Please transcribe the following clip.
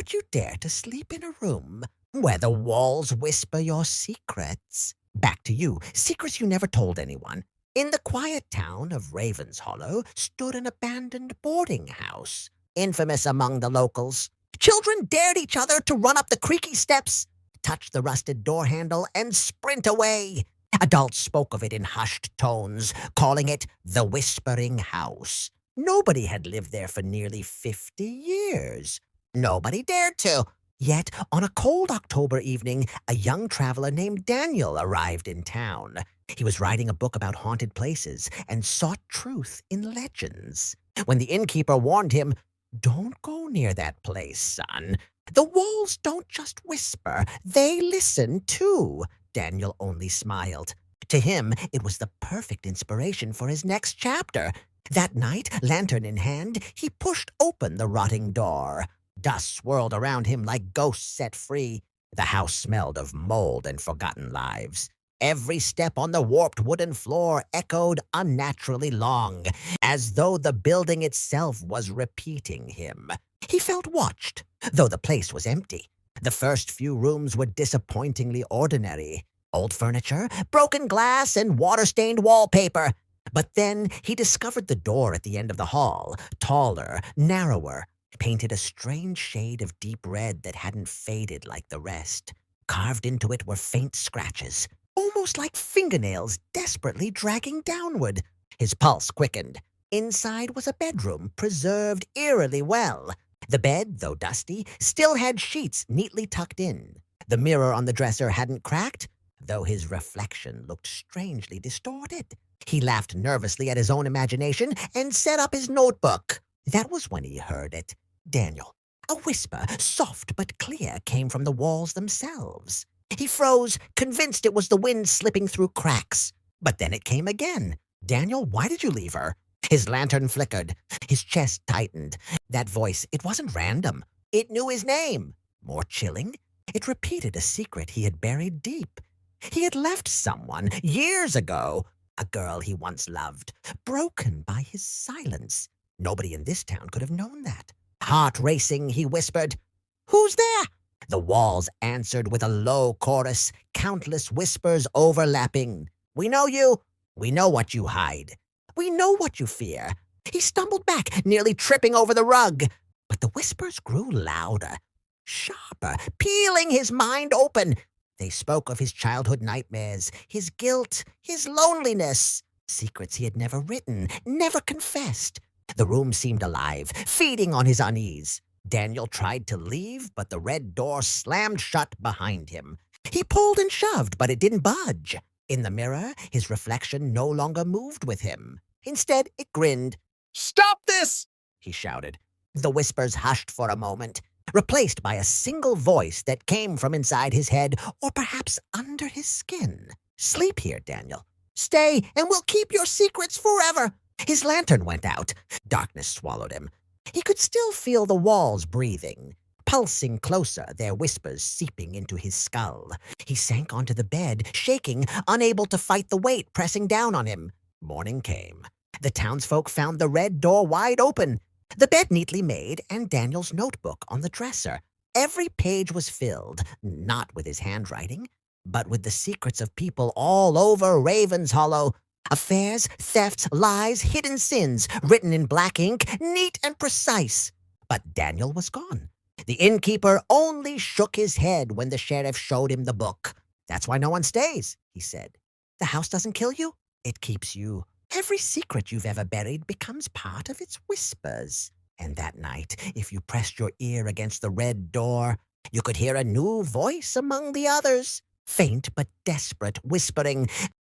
would you dare to sleep in a room where the walls whisper your secrets? Back to you, secrets you never told anyone. In the quiet town of Ravens Hollow stood an abandoned boarding house, infamous among the locals. Children dared each other to run up the creaky steps, touch the rusted door handle, and sprint away. Adults spoke of it in hushed tones, calling it the Whispering House. Nobody had lived there for nearly 50 years. Nobody dared to. Yet, on a cold October evening, a young traveler named Daniel arrived in town. He was writing a book about haunted places and sought truth in legends. When the innkeeper warned him, "Don't go near that place, son. The walls don't just whisper, they listen too," Daniel only smiled. To him, it was the perfect inspiration for his next chapter. That night, lantern in hand, he pushed open the rotting door. Dust swirled around him like ghosts set free. The house smelled of mold and forgotten lives. Every step on the warped wooden floor echoed unnaturally long, as though the building itself was repeating him. He felt watched, though the place was empty. The first few rooms were disappointingly ordinary. Old furniture, broken glass, and water-stained wallpaper. But then he discovered the door at the end of the hall, taller, narrower, painted a strange shade of deep red that hadn't faded like the rest. Carved into it were faint scratches, almost like fingernails desperately dragging downward. His pulse quickened. Inside was a bedroom, preserved eerily well. The bed, though dusty, still had sheets neatly tucked in. The mirror on the dresser hadn't cracked, though his reflection looked strangely distorted. He laughed nervously at his own imagination and set up his notebook. That was when he heard it. Daniel. A whisper, soft but clear, came from the walls themselves. He froze, convinced it was the wind slipping through cracks. But then it came again. "Daniel, why did you leave her?" His lantern flickered. His chest tightened. That voice, it wasn't random. It knew his name. More chilling, it repeated a secret he had buried deep. He had left someone, years ago, a girl he once loved, broken by his silence. Nobody in this town could have known that. Heart racing, he whispered, "Who's there?" The walls answered with a low chorus, countless whispers overlapping. "We know you. We know what you hide. We know what you fear." He stumbled back, nearly tripping over the rug. But the whispers grew louder, sharper, peeling his mind open. They spoke of his childhood nightmares, his guilt, his loneliness, secrets he had never written, never confessed. The room seemed alive, feeding on his unease. Daniel tried to leave, but the red door slammed shut behind him. He pulled and shoved, but it didn't budge. In the mirror, his reflection no longer moved with him. Instead, it grinned. "Stop this!" he shouted. The whispers hushed for a moment, replaced by a single voice that came from inside his head, or perhaps under his skin. "Sleep here, Daniel. Stay, and we'll keep your secrets forever." His lantern went out. Darkness swallowed him. He could still feel the walls breathing, pulsing closer, their whispers seeping into his skull. He sank onto the bed, shaking, unable to fight the weight pressing down on him. Morning came. The townsfolk found the red door wide open, the bed neatly made, and Daniel's notebook on the dresser. Every page was filled, not with his handwriting, but with the secrets of people all over Ravens Hollow. Affairs, thefts, lies, hidden sins, written in black ink, neat and precise. But Daniel was gone. The innkeeper only shook his head when the sheriff showed him the book. "That's why no one stays," he said. "The house doesn't kill you, it keeps you. Every secret you've ever buried becomes part of its whispers. And that night, if you pressed your ear against the red door, you could hear a new voice among the others, faint but desperate, whispering,